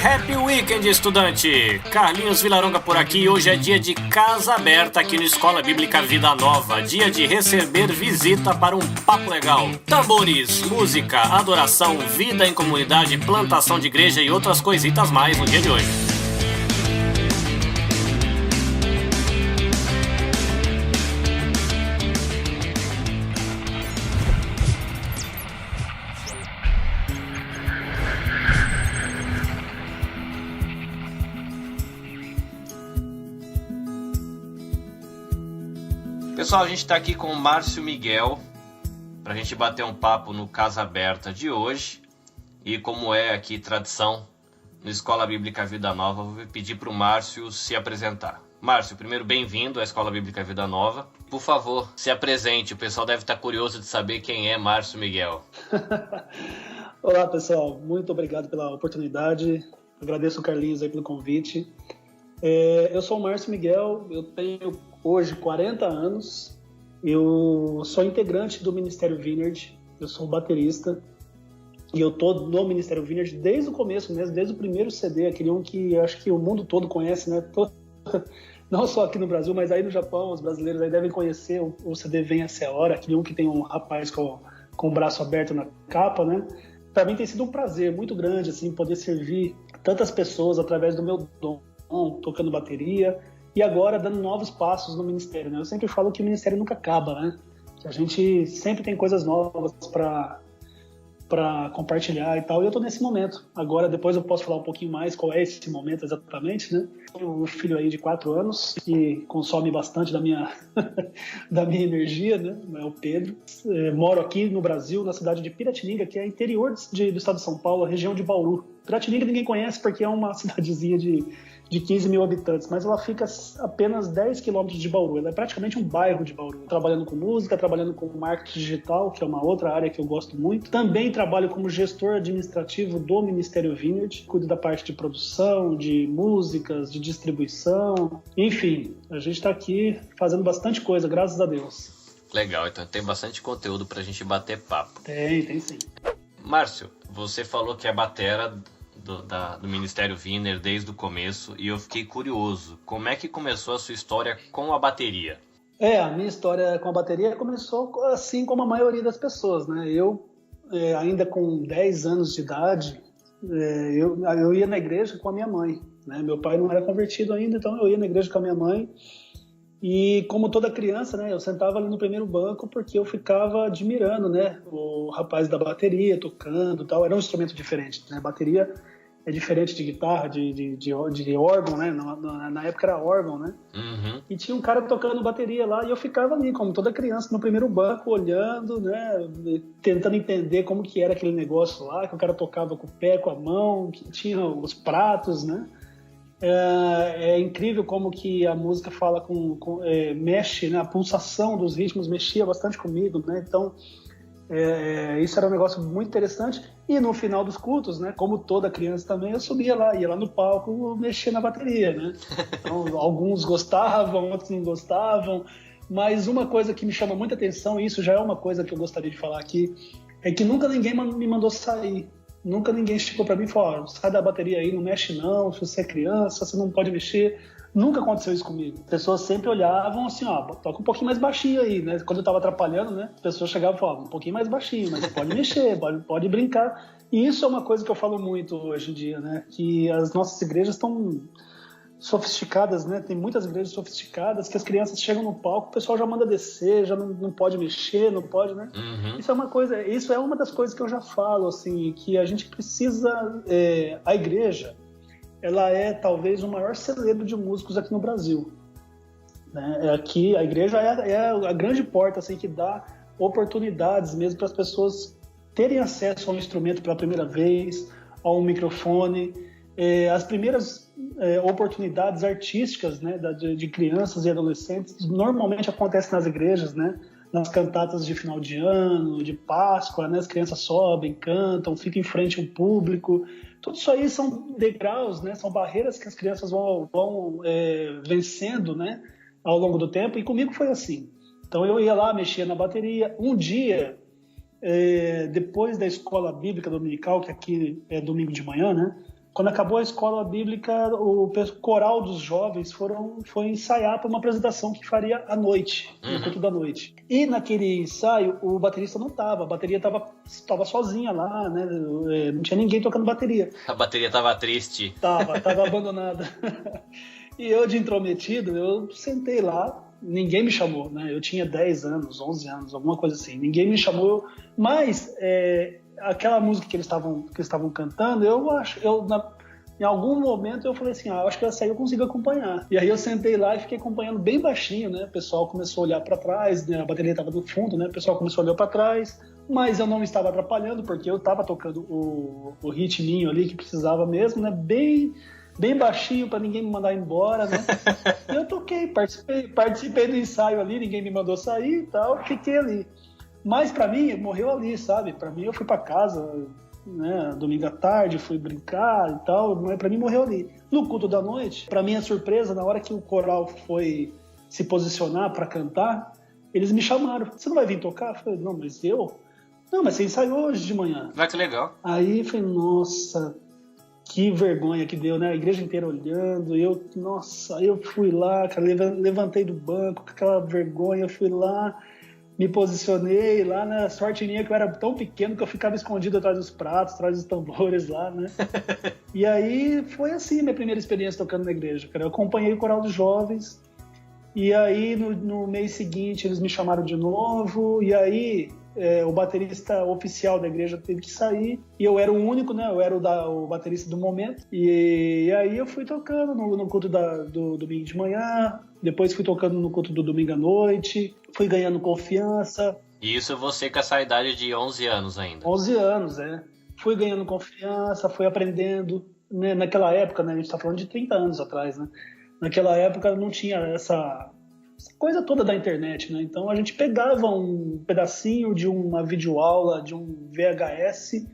Happy Weekend, estudante! Carlinhos Vilaronga por aqui e hoje é dia de casa aberta aqui no Escola Bíblica Vida Nova. Dia de receber visita para um papo legal. Tambores, música, adoração, vida em comunidade, plantação de igreja e outras coisitas mais no dia de hoje. Pessoal, a gente está aqui com o Márcio Miguel para a gente bater um papo no Casa Aberta de hoje. E como é aqui tradição no Escola Bíblica Vida Nova, vou pedir para o Márcio se apresentar. Márcio, primeiro bem-vindo à Escola Bíblica Vida Nova. Por favor, se apresente, o pessoal deve estar curioso de saber quem é Márcio Miguel. Olá pessoal, muito obrigado pela oportunidade, agradeço o Carlinhos aí pelo convite. Eu sou o Márcio Miguel, eu tenho hoje 40 anos, eu sou integrante do Ministério Vineyard, eu sou baterista e eu tô no Ministério Vineyard desde o começo mesmo, desde o primeiro CD, aquele um que eu acho que o mundo todo conhece, né? Não só aqui no Brasil, mas aí no Japão, os brasileiros aí devem conhecer o CD Venha Ser a Hora, aquele um que tem um rapaz com o braço aberto na capa, né? Para mim tem sido um prazer muito grande assim, poder servir tantas pessoas através do meu dom, tocando bateria e agora dando novos passos no ministério, né? Eu sempre falo que o ministério nunca acaba, né? Que a gente sempre tem coisas novas para compartilhar e tal, e eu tô nesse momento. Agora, depois eu posso falar um pouquinho mais qual é esse momento exatamente, né? Tenho um filho aí de 4 anos que consome bastante da minha, da minha energia, né? É o Pedro. Moro aqui no Brasil, na cidade de Piratininga, que é interior do estado de São Paulo, a região de Bauru. Piratininga ninguém conhece porque é uma cidadezinha de 15 mil habitantes, mas ela fica apenas 10 quilômetros de Bauru. Ela é praticamente um bairro de Bauru. Trabalhando com música, trabalhando com marketing digital, que é uma outra área que eu gosto muito. Também trabalho como gestor administrativo do Ministério Vineyard. Cuido da parte de produção, de músicas, de distribuição. Enfim, a gente está aqui fazendo bastante coisa, graças a Deus. Legal, então tem bastante conteúdo pra gente bater papo. Tem sim. Márcio, você falou que é batera do Ministério Vineyard desde o começo e eu fiquei curioso. Como é que começou a sua história com a bateria? A minha história com a bateria começou assim como a maioria das pessoas, né? Eu, ainda com 10 anos de idade, eu ia na igreja com a minha mãe, né? Meu pai não era convertido ainda, então eu ia na igreja com a minha mãe e como toda criança, né? Eu sentava ali no primeiro banco porque eu ficava admirando, né? O rapaz da bateria tocando e tal. Era um instrumento diferente, né? Bateria é diferente de guitarra, de órgão, né? Na época era órgão, né? Uhum. E tinha um cara tocando bateria lá e eu ficava ali, como toda criança, no primeiro banco, olhando, né? Tentando entender como que era aquele negócio lá, que o cara tocava com o pé, com a mão, que tinha os pratos, né? É incrível como que a música fala mexe, né? A pulsação dos ritmos mexia bastante comigo, né? Então, isso era um negócio muito interessante. E no final dos cultos, né, como toda criança também, eu subia lá, ia lá no palco, mexia na bateria, né? Então, alguns gostavam, outros não gostavam. Mas uma coisa que me chama muita atenção, e isso já é uma coisa que eu gostaria de falar aqui, é que nunca ninguém me mandou sair. Nunca ninguém chegou para mim e falou, sai da bateria aí, não mexe não, se você é criança, você não pode mexer. Nunca aconteceu isso comigo. As pessoas sempre olhavam assim, toca um pouquinho mais baixinho aí, né? Quando eu tava atrapalhando, né? As pessoas chegavam e falavam, um pouquinho mais baixinho, mas pode mexer, pode brincar. E isso é uma coisa que eu falo muito hoje em dia, né? Que as nossas igrejas estão sofisticadas, né? Tem muitas igrejas sofisticadas que as crianças chegam no palco, o pessoal já manda descer, já não pode mexer, não pode, né? Uhum. Isso é uma das coisas que eu já falo, assim, que a gente precisa... a igreja, ela é talvez o maior celeiro de músicos aqui no Brasil, né? Aqui a igreja é a grande porta assim, que dá oportunidades mesmo para as pessoas terem acesso a um instrumento pela primeira vez, a um microfone. As primeiras oportunidades artísticas, né, de crianças e adolescentes normalmente acontecem nas igrejas, né? Nas cantatas de final de ano, de Páscoa, né? As crianças sobem, cantam, ficam em frente ao público. Tudo isso aí são degraus, né? São barreiras que as crianças vão vencendo, né? Ao longo do tempo. E comigo foi assim. Então eu ia lá, mexia na bateria. Um dia, depois da escola bíblica dominical, que aqui é domingo de manhã, né? quando acabou a escola bíblica, o coral dos jovens foi ensaiar para uma apresentação que faria à noite, no culto da noite. E naquele ensaio, o baterista não estava, a bateria estava sozinha lá, né? Não tinha ninguém tocando bateria. A bateria estava triste. Tava abandonada. E eu, de intrometido, eu sentei lá, ninguém me chamou, né? Eu tinha 10 anos, 11 anos, alguma coisa assim. Ninguém me chamou, mas aquela música que eles estavam cantando, em algum momento eu falei assim, acho que essa aí eu consigo acompanhar. E aí eu sentei lá e fiquei acompanhando bem baixinho, né? O pessoal começou a olhar para trás, né? A bateria estava do fundo, né? O pessoal começou a olhar para trás, mas eu não estava atrapalhando, porque eu estava tocando o ritminho ali que precisava mesmo, né? Bem baixinho para ninguém me mandar embora, né? E eu toquei, participei do ensaio ali, ninguém me mandou sair e tal, fiquei ali. Mas para mim, morreu ali, sabe? Para mim, eu fui para casa, né, domingo à tarde, fui brincar e tal, mas para mim morreu ali. No culto da noite, para minha surpresa, na hora que o coral foi se posicionar para cantar, eles me chamaram. Você não vai vir tocar? Eu falei, não, mas eu? Não, mas você ensaiou hoje de manhã. Vai, que legal. Aí eu falei, nossa, que vergonha que deu, né? A igreja inteira olhando, eu fui lá, cara, levantei do banco com aquela vergonha, eu fui lá, me posicionei lá, né? Sorte minha que eu era tão pequeno que eu ficava escondido atrás dos pratos, atrás dos tambores lá, né? E aí foi assim minha primeira experiência tocando na igreja, cara. Eu acompanhei o coral dos jovens, e aí no mês seguinte eles me chamaram de novo, e aí o baterista oficial da igreja teve que sair, e eu era o único, né? Eu era o baterista do momento, e aí eu fui tocando no culto do domingo de manhã, depois fui tocando no culto do domingo à noite, fui ganhando confiança. E isso você com essa idade de 11 anos ainda? 11 anos, Fui ganhando confiança, fui aprendendo, né? Naquela época, né? A gente está falando de 30 anos atrás, né? Naquela época não tinha essa coisa toda da internet, né? Então a gente pegava um pedacinho de uma videoaula, de um VHS,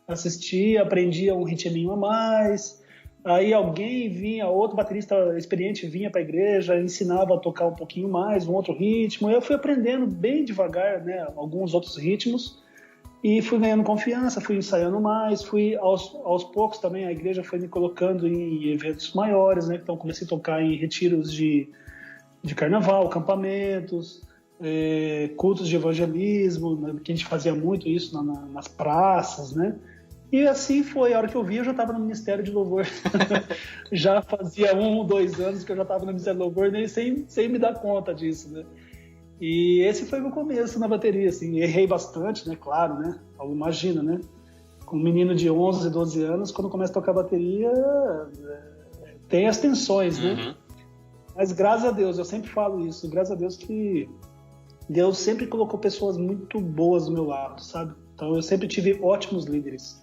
assistia, aprendia um ritminho a mais, aí alguém vinha, outro baterista experiente vinha para a igreja, ensinava a tocar um pouquinho mais, um outro ritmo, e eu fui aprendendo bem devagar, né, alguns outros ritmos, e fui ganhando confiança, fui ensaiando mais, fui aos poucos também, a igreja foi me colocando em eventos maiores, né? Então comecei a tocar em retiros de carnaval, acampamentos, cultos de evangelismo, né, que a gente fazia muito isso nas praças, né? E assim foi, a hora que eu vi, eu já estava no Ministério de Louvor. Já fazia 2 anos que eu já estava no Ministério de Louvor, nem sem me dar conta disso, né? E esse foi o meu começo na bateria, assim. Errei bastante, né? Claro, né? Imagina, né? Com um menino de 11, 12 anos, quando começa a tocar bateria, tem as tensões, né? Mas graças a Deus, eu sempre falo isso, graças a Deus que Deus sempre colocou pessoas muito boas do meu lado, sabe? Então eu sempre tive ótimos líderes.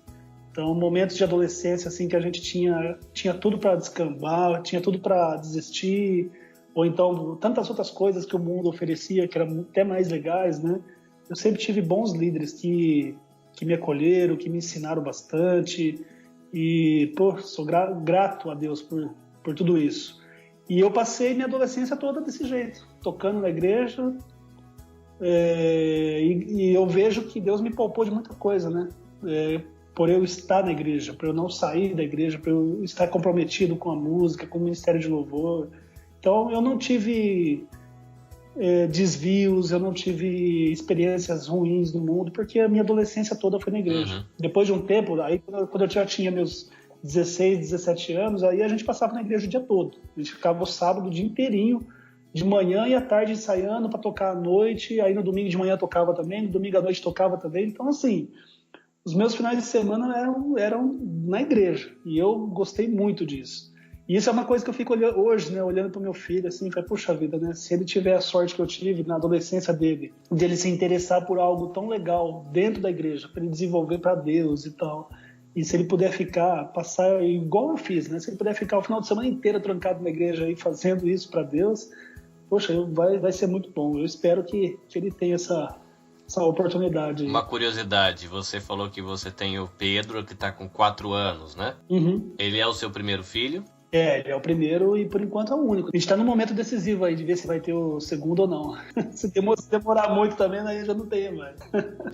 Então momentos de adolescência assim que a gente tinha tudo para descambar, tinha tudo para desistir, ou então tantas outras coisas que o mundo oferecia que eram até mais legais, né? Eu sempre tive bons líderes que me acolheram, que me ensinaram bastante, e sou grato a Deus por tudo isso. E eu passei minha adolescência toda desse jeito, tocando na igreja, e eu vejo que Deus me poupou de muita coisa, né? Por eu estar na igreja, por eu não sair da igreja, por eu estar comprometido com a música, com o ministério de louvor. Então eu não tive desvios, eu não tive experiências ruins no mundo, porque a minha adolescência toda foi na igreja. Depois de um tempo, aí quando eu já tinha meus 16, 17 anos, aí a gente passava na igreja o dia todo. A gente ficava o sábado o dia inteirinho, de manhã e à tarde ensaiando para tocar à noite, aí no domingo de manhã tocava também, no domingo à noite tocava também. Então, assim, os meus finais de semana eram na igreja, e eu gostei muito disso. E isso é uma coisa que eu fico hoje, né, olhando para o meu filho, assim, falei, puxa vida, né, se ele tiver a sorte que eu tive na adolescência dele, de ele se interessar por algo tão legal dentro da igreja, para ele desenvolver para Deus e tal. E se ele puder passar igual eu fiz, né? Se ele puder ficar o final de semana inteiro trancado na igreja aí fazendo isso para Deus, poxa, vai ser muito bom. Eu espero que ele tenha essa oportunidade. Uma curiosidade, você falou que você tem o Pedro, que está com 4 anos, né? Uhum. Ele é o seu primeiro filho? Ele é o primeiro e, por enquanto, é o único. A gente está num momento decisivo aí de ver se vai ter o segundo ou não. Se demorar muito também, aí já não tem mais.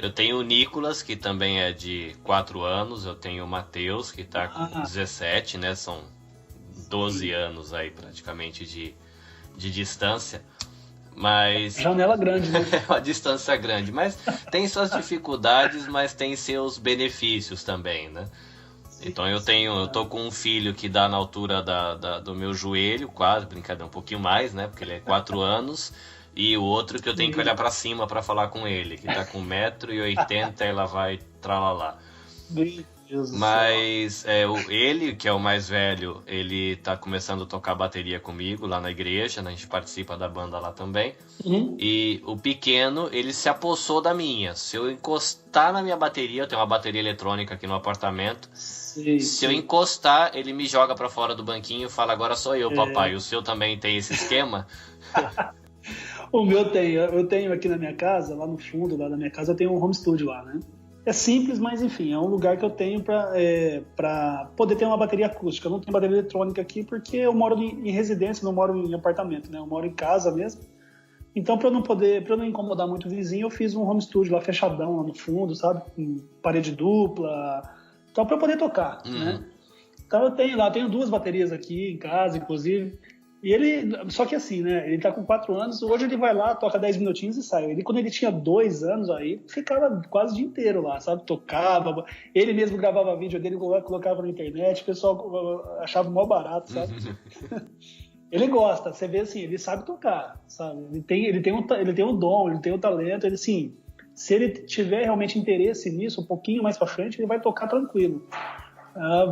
Eu tenho o Nicolas, que também é de 4 anos. Eu tenho o Matheus, que está com 17, né? São 12 anos aí, praticamente, de distância. Mas... Janela grande, né? É uma distância grande. Mas tem suas dificuldades, mas tem seus benefícios também, né? Então eu tô com um filho que dá na altura do meu joelho, quase, brincadeira, um pouquinho mais, né? Porque ele é 4 anos. E o outro que eu tenho que olhar pra cima pra falar com ele, que tá com 1,80 m e lá vai tralalá. Mas ele, que é o mais velho, ele tá começando a tocar bateria comigo lá na igreja, né? A gente participa da banda lá também. E o pequeno, ele se apossou da minha. Se eu encostar na minha bateria, eu tenho uma bateria eletrônica aqui no apartamento. Se eu encostar, ele me joga pra fora do banquinho e fala, agora sou eu, papai. O seu também tem esse esquema? O meu tem. Eu tenho aqui na minha casa, lá no fundo lá da minha casa, eu tenho um home studio lá, né? É simples, mas enfim, é um lugar que eu tenho para poder ter uma bateria acústica. Eu não tenho bateria eletrônica aqui porque eu moro em residência, não moro em apartamento, né? Eu moro em casa mesmo. Então, para eu não incomodar muito o vizinho, eu fiz um home studio lá fechadão, lá no fundo, sabe? Com parede dupla. Então, para eu poder tocar, né? Então, eu tenho 2 baterias aqui em casa, inclusive. E só que assim, né? Ele tá com 4 anos, hoje ele vai lá, toca 10 minutinhos e sai. Quando ele tinha 2 anos, aí ficava quase o dia inteiro lá, sabe? Tocava, ele mesmo gravava vídeo dele, colocava na internet, o pessoal achava mó barato, sabe? Ele gosta, você vê assim, ele sabe tocar, sabe? Ele tem um dom, ele tem um talento, ele assim, se ele tiver realmente interesse nisso, um pouquinho mais pra frente, ele vai tocar tranquilo.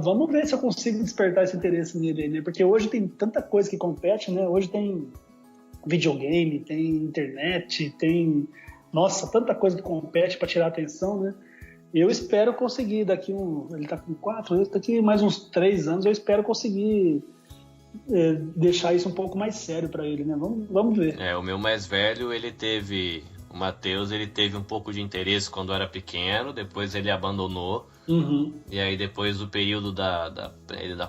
Vamos ver se eu consigo despertar esse interesse nele, né? Porque hoje tem tanta coisa que compete, né? Hoje tem videogame, tem internet, tem... Nossa, tanta coisa que compete para tirar a atenção, né? Eu espero conseguir ele tá com 4, daqui mais uns 3 anos, eu espero conseguir deixar isso um pouco mais sério para ele, né? Vamos ver. O meu mais velho, o Matheus, ele teve um pouco de interesse quando era pequeno, depois ele abandonou. E aí depois do período da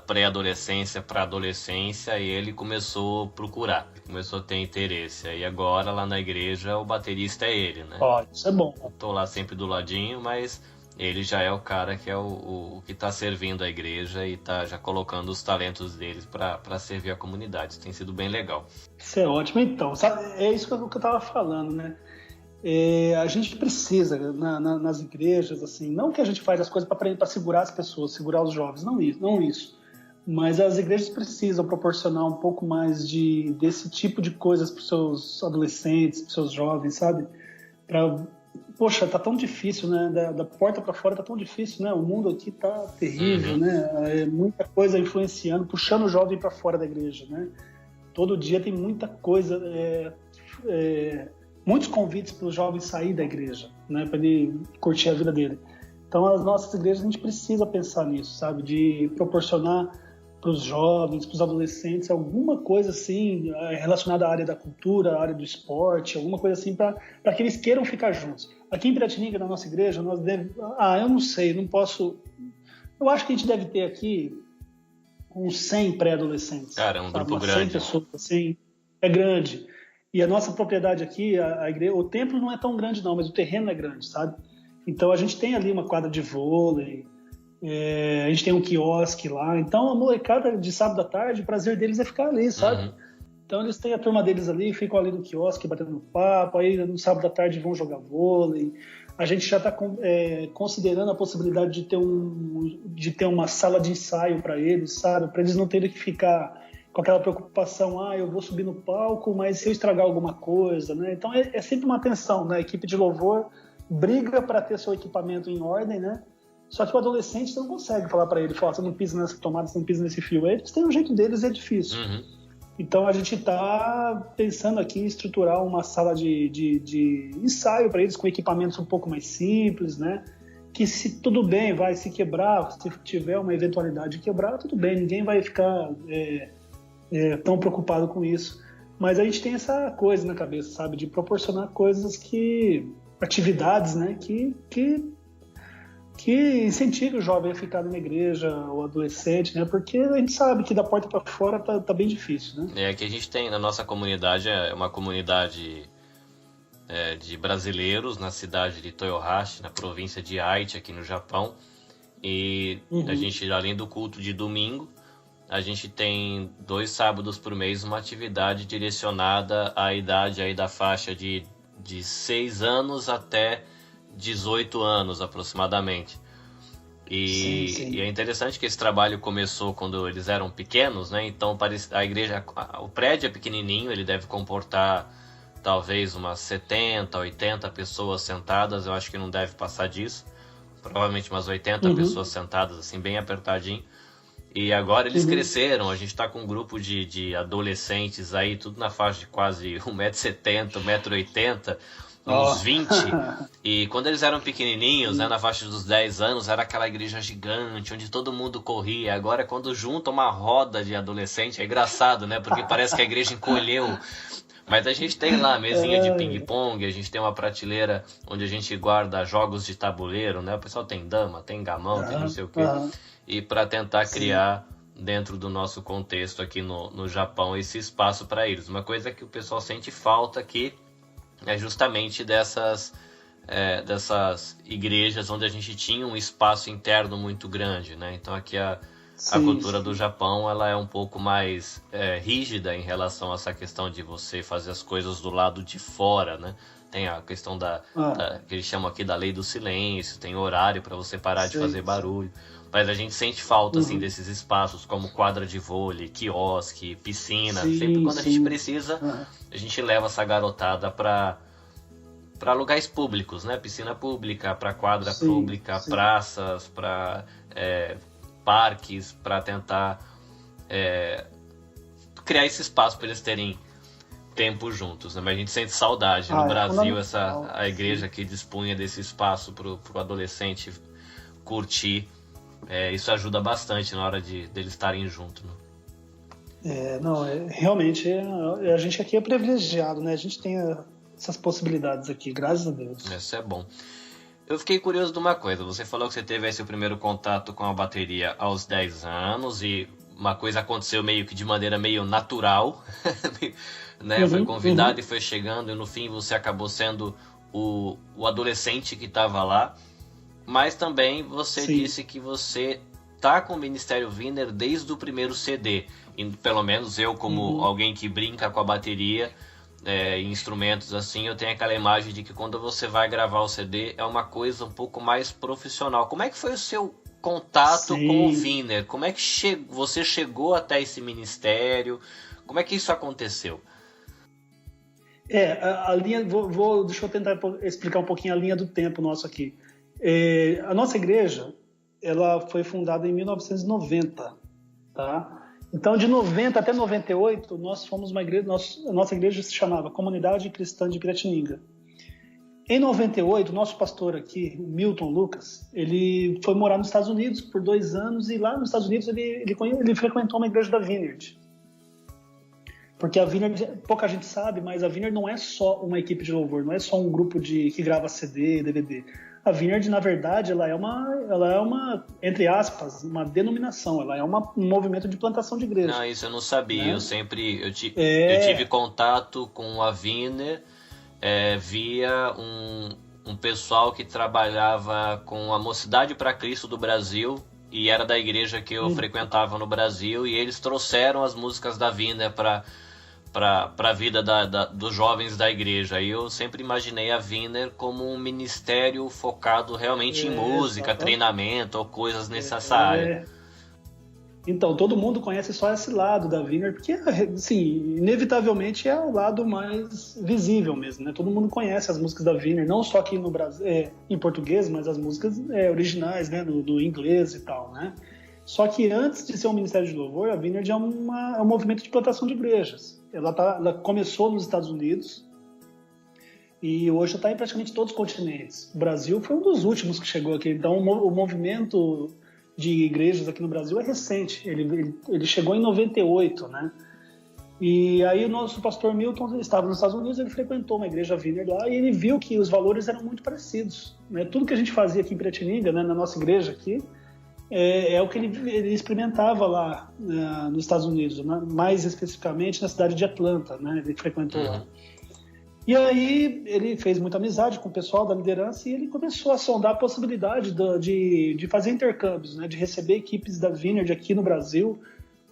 pré-adolescência para adolescência, ele começou a procurar, começou a ter interesse. Aí agora lá na igreja o baterista é ele, né? Isso é bom. Eu tô lá sempre do ladinho, mas ele já é o cara que é o que tá servindo a igreja e tá já colocando os talentos deles para servir a comunidade. Isso tem sido bem legal. Isso é ótimo. Então, sabe, é isso que eu tava falando, né? A gente precisa, nas igrejas, assim, não que a gente faz as coisas para segurar as pessoas, segurar os jovens, não isso. Mas as igrejas precisam proporcionar um pouco mais desse tipo de coisas para os seus adolescentes, para os seus jovens, sabe? Poxa, tá tão difícil, né? Da porta para fora tá tão difícil, né? O mundo aqui tá terrível, né? Muita coisa influenciando, puxando o jovem para fora da igreja, né? Todo dia tem muita coisa... muitos convites para os jovens sair da igreja, né, para ele curtir a vida dele. Então, as nossas igrejas, a gente precisa pensar nisso, sabe, de proporcionar para os jovens, para os adolescentes, alguma coisa assim relacionada à área da cultura, à área do esporte, alguma coisa assim para que eles queiram ficar juntos. Aqui em Piratininga, na nossa igreja, eu não sei, não posso... Eu acho que a gente deve ter aqui uns 100 pré-adolescentes. Cara, é um grupo grande. 100 pessoas, assim, é grande. E a nossa propriedade aqui, a igreja, o templo não é tão grande não, mas o terreno é grande, sabe? Então a gente tem ali uma quadra de vôlei, a gente tem um quiosque lá. Então a molecada de sábado à tarde, o prazer deles é ficar ali, sabe? Então eles têm a turma deles ali, ficam ali no quiosque batendo papo, aí no sábado à tarde vão jogar vôlei. A gente já está considerando a possibilidade de ter uma sala de ensaio para eles, sabe? Para eles não terem que ficar com aquela preocupação, eu vou subir no palco, mas se eu estragar alguma coisa, né? Então é sempre uma tensão, né? A equipe de louvor briga para ter seu equipamento em ordem, né? Só que o adolescente você não consegue falar para ele, você não pisa nessa tomada, você não pisa nesse fio. Eles têm um jeito deles, é difícil. Então a gente está pensando aqui em estruturar uma sala de ensaio para eles com equipamentos um pouco mais simples, né? Que se tudo bem, se quebrar, se tiver uma eventualidade de quebrar, tudo bem, ninguém vai ficar tão preocupado com isso. Mas a gente tem essa coisa na cabeça, sabe? De proporcionar coisas atividades, né? Que que incentive o jovem a ficar na igreja, o adolescente, né? Porque a gente sabe que da porta para fora tá bem difícil, né? É que a gente tem na nossa comunidade, é uma comunidade de brasileiros na cidade de Toyohashi, na província de Aichi, aqui no Japão. E a gente, além do culto de domingo, a gente tem 2 sábados por mês uma atividade direcionada à idade aí da faixa de 6 anos até 18 anos aproximadamente. E é interessante que esse trabalho começou quando eles eram pequenos, né? Então a igreja, o prédio é pequenininho, ele deve comportar talvez umas 70, 80 pessoas sentadas, eu acho que não deve passar disso. Provavelmente umas 80 pessoas sentadas, assim, bem apertadinho. E agora eles cresceram, a gente está com um grupo de adolescentes aí, tudo na faixa de quase 1,70m, 1,80m, uns 20. E quando eles eram pequenininhos, né, na faixa dos 10 anos, era aquela igreja gigante, onde todo mundo corria. Agora, quando junta uma roda de adolescente, é engraçado, né? Porque parece que a igreja encolheu. Mas a gente tem lá a mesinha de ping-pong, a gente tem uma prateleira onde a gente guarda jogos de tabuleiro, né? O pessoal tem dama, tem gamão, tem não sei o quê. E para tentar criar, dentro do nosso contexto aqui no Japão, esse espaço para eles. Uma coisa que o pessoal sente falta aqui é justamente dessas igrejas onde a gente tinha um espaço interno muito grande, né? Então aqui a cultura do Japão, ela é um pouco mais rígida em relação a essa questão de você fazer as coisas do lado de fora, né? Tem a questão que eles chamam aqui da lei do silêncio, tem horário para você parar de fazer barulho. Mas a gente sente falta assim, desses espaços como quadra de vôlei, quiosque, piscina. Sempre quando a gente precisa, a gente leva essa garotada para lugares públicos, né? Piscina pública, para quadra pública, praças, para parques, para tentar criar esse espaço para eles terem tempo juntos, né? Mas a gente sente saudade. No Brasil, a igreja que dispunha desse espaço para o adolescente curtir, isso ajuda bastante na hora deles estarem juntos, né? Realmente, a gente aqui é privilegiado, né? A gente tem essas possibilidades aqui, graças a Deus. Isso é bom. Eu fiquei curioso de uma coisa. Você falou que você teve esse primeiro contato com a bateria aos 10 anos e uma coisa aconteceu meio que de maneira meio natural, né? Foi convidado e foi chegando e no fim você acabou sendo o adolescente que estava lá. Mas também você disse que você tá com o Ministério Wiener desde o primeiro CD. E, pelo menos eu, como alguém que brinca com a bateria, instrumentos assim, eu tenho aquela imagem de que quando você vai gravar o CD é uma coisa um pouco mais profissional. Como é que foi o seu contato com o Wiener? Como é que você chegou até esse ministério? Como é que isso aconteceu? A linha, deixa eu tentar explicar um pouquinho a linha do tempo nosso aqui. A nossa igreja, ela foi fundada em 1990, tá? Então, de 90 até 98, nós fomos uma igreja, a nossa igreja se chamava Comunidade Cristã de Piratininga. Em 98, o nosso pastor aqui, o Milton Lucas, ele foi morar nos Estados Unidos por 2 anos e lá nos Estados Unidos ele frequentou uma igreja da Vineyard. Porque a Vineyard, pouca gente sabe, mas a Vineyard não é só uma equipe de louvor, não é só um grupo que grava CD, DVD. A Vineyard, na verdade, ela é uma, entre aspas, uma denominação, ela é um movimento de plantação de igreja. Não, isso eu não sabia, eu tive contato com a Vineyard via um pessoal que trabalhava com a Mocidade para Cristo do Brasil, e era da igreja que eu frequentava no Brasil, e eles trouxeram as músicas da Vineyard para a vida dos jovens da igreja. E eu sempre imaginei a Wiener como um ministério focado realmente em música, treinamento ou coisas nessa área. Então, todo mundo conhece só esse lado da Wiener, porque, assim, inevitavelmente é o lado mais visível mesmo, né? Todo mundo conhece as músicas da Wiener, não só aqui no Brasil, em português, mas as músicas originais, né? No inglês e tal, né? Só que antes de ser um ministério de louvor, a Vineyard é um movimento de plantação de igrejas. Ela começou nos Estados Unidos e hoje está em praticamente todos os continentes. O Brasil foi um dos últimos que chegou aqui. Então, o movimento de igrejas aqui no Brasil é recente. Ele chegou em 98, né? E aí o nosso pastor Milton estava nos Estados Unidos, ele frequentou uma igreja Vineyard lá e ele viu que os valores eram muito parecidos, né? Tudo que a gente fazia aqui em Piratininga, né, na nossa igreja aqui, é o que ele experimentava lá nos Estados Unidos, né? Mais especificamente na cidade de Atlanta, né? Ele frequentou lá. E aí ele fez muita amizade com o pessoal da liderança e ele começou a sondar a possibilidade de fazer intercâmbios, né? De receber equipes da Vineyard aqui no Brasil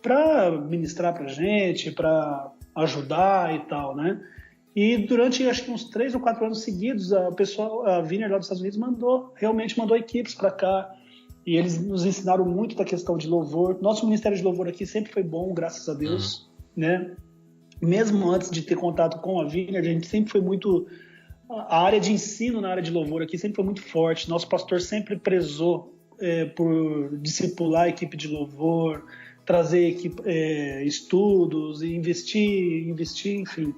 para ministrar para gente, para ajudar e tal, né? E durante, acho que uns 3 ou 4 anos seguidos, a Vineyard lá dos Estados Unidos realmente mandou equipes para cá, e eles nos ensinaram muito da questão de louvor. Nosso ministério de louvor aqui sempre foi bom, graças a Deus, né? Mesmo antes de ter contato com a Vineyard, a gente sempre foi muito... A área de ensino na área de louvor aqui sempre foi muito forte. Nosso pastor sempre prezou por discipular a equipe de louvor, trazer estudos, investir, enfim.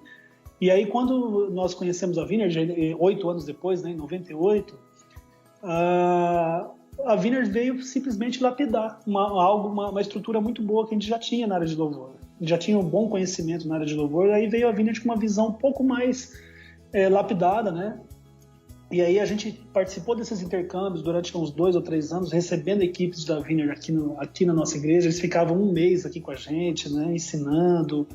E aí, quando nós conhecemos a Vineyard, 8 anos depois, né, em 98, a Vineyard veio simplesmente lapidar uma estrutura muito boa que a gente já tinha na área de louvor. A gente já tinha um bom conhecimento na área de louvor, e aí veio a Vineyard com uma visão um pouco mais lapidada, né? E aí a gente participou desses intercâmbios durante uns 2 ou 3 anos, recebendo equipes da Vineyard aqui na nossa igreja. Eles ficavam 1 mês aqui com a gente, né, ensinando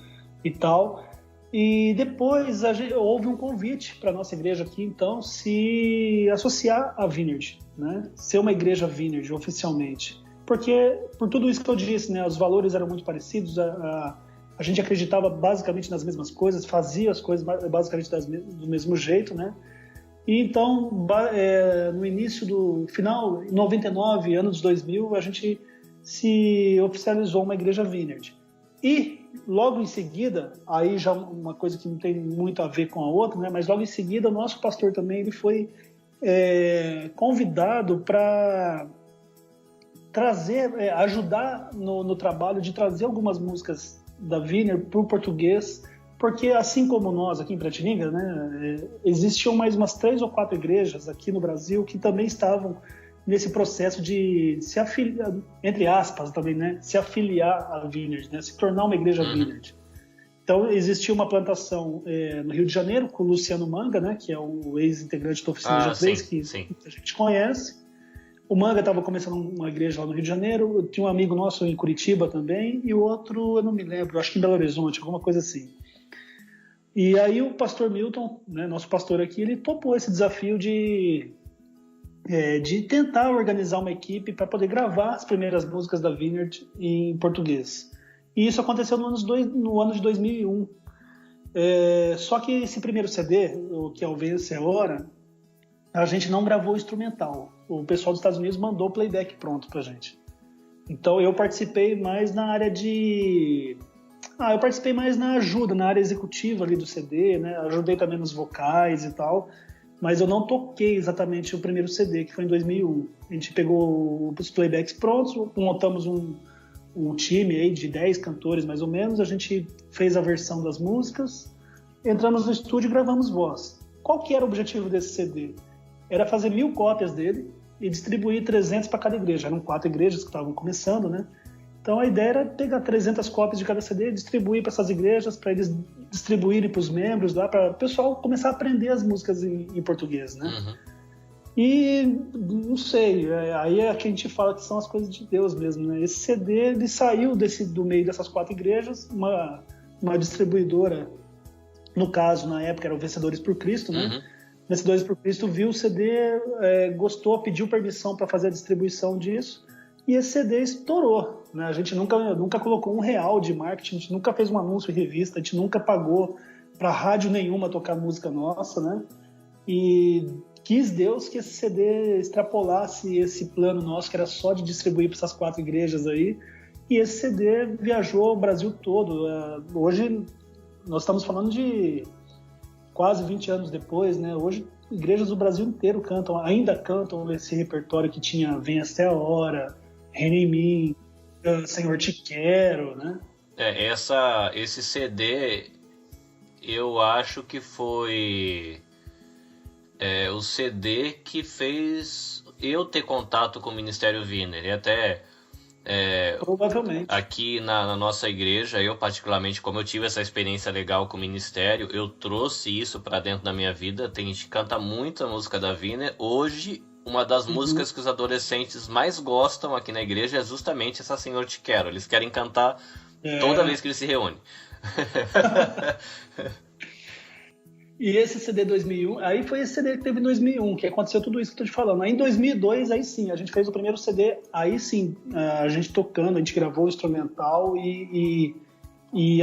e tal. E depois houve um convite para a nossa igreja aqui, então, se associar à Vineyard, né, ser uma igreja Vineyard oficialmente. Porque, por tudo isso que eu disse, né, os valores eram muito parecidos, a gente acreditava basicamente nas mesmas coisas, fazia as coisas basicamente do mesmo jeito, né? E então, no início do final, em 99, anos 2000, a gente se oficializou uma igreja Vineyard. E logo em seguida, aí já uma coisa que não tem muito a ver com a outra, né? Mas logo em seguida o nosso pastor também ele foi convidado para ajudar no trabalho de trazer algumas músicas da Vineyard para o português, porque assim como nós aqui em Piratininga, né, existiam mais umas 3 ou 4 igrejas aqui no Brasil que também estavam nesse processo de se afiliar, entre aspas também, né, se afiliar à Vineyard, né, se tornar uma igreja Vineyard. Então existia uma plantação no Rio de Janeiro com o Luciano Manga, né, que é o ex-integrante da Oficina G3, que a gente conhece. O Manga estava começando uma igreja lá no Rio de Janeiro, tinha um amigo nosso em Curitiba também, e o outro, eu não me lembro, acho que em Belo Horizonte, alguma coisa assim. E aí o pastor Milton, né, nosso pastor aqui, ele topou esse desafio de tentar organizar uma equipe para poder gravar as primeiras músicas da Vineyard em português. E isso aconteceu no ano de 2001. Só que esse primeiro CD, o que é o Vence é Hora, a gente não gravou o instrumental. O pessoal dos Estados Unidos mandou o playback pronto pra gente. Então eu participei mais na área de... eu participei mais na ajuda, na área executiva ali do CD, né? Ajudei também nos vocais e tal, mas eu não toquei exatamente o primeiro CD, que foi em 2001. A gente pegou os playbacks prontos, montamos um time aí de 10 cantores mais ou menos, a gente fez a versão das músicas, entramos no estúdio e gravamos voz. Qual que era o objetivo desse CD? Era fazer 1000 cópias dele e distribuir 300 para cada igreja. Eram 4 igrejas que estavam começando, né? Então a ideia era pegar 300 cópias de cada CD e distribuir para essas igrejas, para eles distribuírem para os membros lá, para o pessoal começar a aprender as músicas em português, né? E não sei, aí é que a gente fala que são as coisas de Deus mesmo, né? Esse CD ele saiu do meio dessas 4 igrejas, uma distribuidora, no caso na época era o Vencedores por Cristo, né? Vencedores por Cristo viu o CD, gostou, pediu permissão para fazer a distribuição disso, e esse CD estourou, né? A gente nunca colocou R$1 de marketing, a gente nunca fez um anúncio em revista, a gente nunca pagou para rádio nenhuma tocar música nossa, né? E quis Deus que esse CD extrapolasse esse plano nosso, que era só de distribuir para essas 4 igrejas aí, e esse CD viajou o Brasil todo. Hoje nós estamos falando de quase 20 anos depois, né? Hoje igrejas do Brasil inteiro ainda cantam esse repertório que tinha Vence a Hora, Reina em Mim, Senhor Te Quero, né? Esse CD eu acho que foi o CD que fez eu ter contato com o Ministério Vineyard. E até Provavelmente. Aqui na nossa igreja, eu particularmente, como eu tive essa experiência legal com o ministério, eu trouxe isso para dentro da minha vida. Tem gente que canta muito a música da Winer. Hoje, uma das músicas que os adolescentes mais gostam aqui na igreja é justamente essa Senhor Te Quero. Eles querem cantar toda vez que eles se reúnem. E esse CD 2001, aí foi esse CD que teve em 2001, que aconteceu tudo isso que eu tô te falando. Aí em 2002, aí sim, a gente fez o primeiro CD, aí sim, a gente tocando, a gente gravou o instrumental e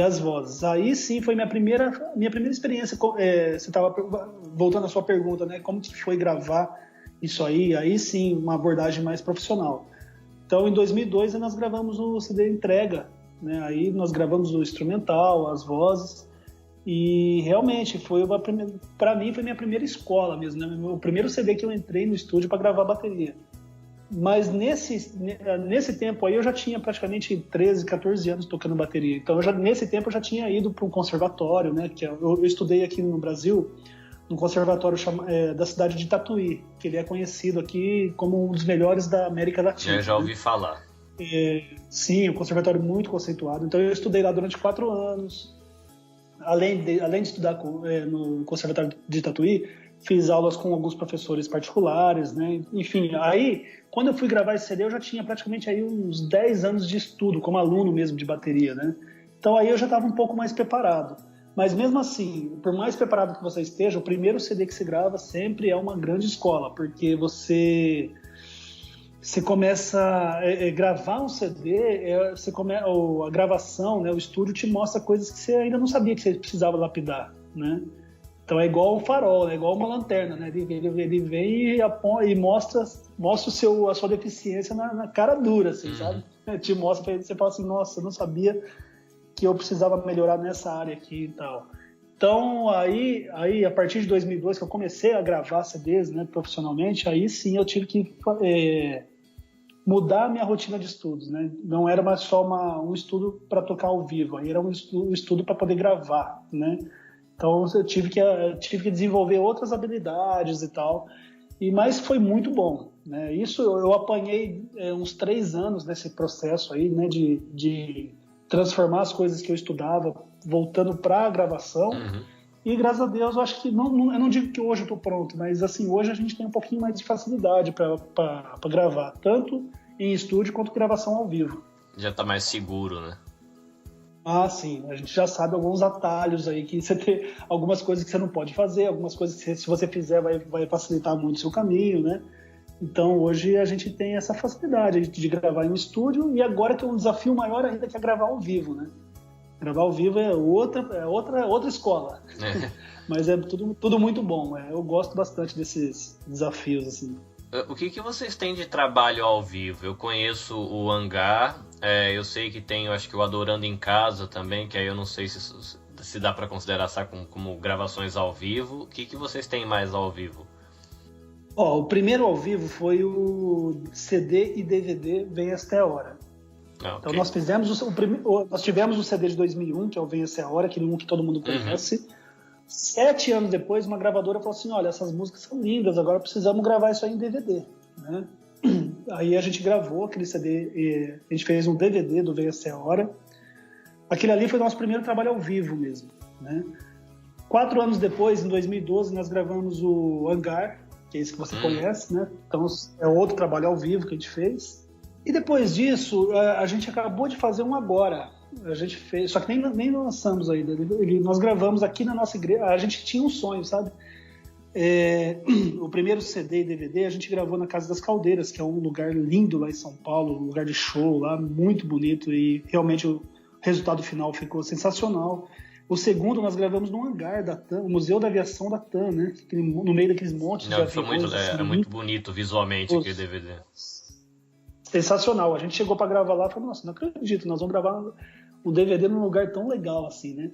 as vozes. Aí sim foi minha primeira experiência. Você estava voltando à sua pergunta, né? Como que foi gravar isso aí? Aí sim, uma abordagem mais profissional. Então em 2002 nós gravamos o CD Entrega, né? Aí nós gravamos o instrumental, as vozes. E realmente para mim foi minha primeira escola mesmo, né? O primeiro CD que eu entrei no estúdio para gravar bateria. Mas nesse tempo aí eu já tinha praticamente 13, 14 anos tocando bateria. Então nesse tempo eu já tinha ido para um conservatório, né? Que eu estudei aqui no Brasil, num conservatório da cidade de Tatuí, que ele é conhecido aqui como um dos melhores da América Latina. Eu já ouvi falar. Sim, um conservatório muito conceituado. Então eu estudei lá durante 4 anos. Além de estudar no Conservatório de Tatuí, fiz aulas com alguns professores particulares, né? Enfim, aí, quando eu fui gravar esse CD, eu já tinha praticamente aí uns 10 anos de estudo, como aluno mesmo de bateria, né? Então aí eu já estava um pouco mais preparado. Mas mesmo assim, por mais preparado que você esteja, o primeiro CD que você grava sempre é uma grande escola, porque você começa a gravar um CD, a gravação, né, o estúdio te mostra coisas que você ainda não sabia que você precisava lapidar, né? Então é igual um farol, né? Igual uma lanterna, né? Ele vem e mostra a sua deficiência na cara dura, assim, sabe? Te mostra, você fala assim, nossa, eu não sabia que eu precisava melhorar nessa área aqui e tal. Então, aí a partir de 2002, que eu comecei a gravar CDs, né, profissionalmente, aí sim eu tive que mudar a minha rotina de estudos, né? Não era mais só um estudo para tocar ao vivo, aí era um estudo para poder gravar, né? Então, eu tive que desenvolver outras habilidades e tal, mas foi muito bom, né? Isso eu apanhei uns 3 anos nesse processo aí, né, de transformar as coisas que eu estudava voltando para a gravação. E graças a Deus eu acho que eu não digo que hoje eu estou pronto, mas assim, hoje a gente tem um pouquinho mais de facilidade para gravar, tanto em estúdio quanto gravação ao vivo. Já está mais seguro, né? Ah, sim, a gente já sabe alguns atalhos aí, que você tem algumas coisas que você não pode fazer, algumas coisas que se você fizer vai facilitar muito o seu caminho, né? Então hoje a gente tem essa facilidade de gravar em um estúdio, e agora tem um desafio maior ainda, que é gravar ao vivo, né? Gravar ao vivo é outra escola. Mas é tudo muito bom. Eu gosto bastante desses desafios, assim. O que vocês têm de trabalho ao vivo? Eu conheço o Hangar, eu sei que tem, eu acho que o Adorando em Casa também, que aí eu não sei se dá para considerar como gravações ao vivo. O que vocês têm mais ao vivo? O primeiro ao vivo foi o CD e DVD Vem Esta é a Hora. Okay. Então nós tivemos o CD de 2001, que é o Vem Esta é a Hora, aquele que todo mundo conhece. 7 anos depois, uma gravadora falou assim, olha, essas músicas são lindas, agora precisamos gravar isso aí em DVD, né? Aí a gente gravou aquele CD, a gente fez um DVD do Vem Esta é a Hora. Aquele ali foi o nosso primeiro trabalho ao vivo mesmo, né? 4 anos depois, em 2012, nós gravamos o Hangar, que é esse que você conhece, né? Então é outro trabalho ao vivo que a gente fez. E depois disso, a gente acabou de fazer um agora. A gente fez, só que nem lançamos ainda. Nós gravamos aqui na nossa igreja. A gente tinha um sonho, sabe? O primeiro CD e DVD a gente gravou na Casa das Caldeiras, que é um lugar lindo lá em São Paulo, um lugar de show lá, muito bonito, e realmente o resultado final ficou sensacional. O segundo nós gravamos no hangar da TAM, o Museu da Aviação da TAM, né? No meio daqueles montes de aviões. Era muito bonito visualmente aquele DVD. Sensacional. A gente chegou para gravar lá e falou, nossa, não acredito, nós vamos gravar um DVD num lugar tão legal assim, né?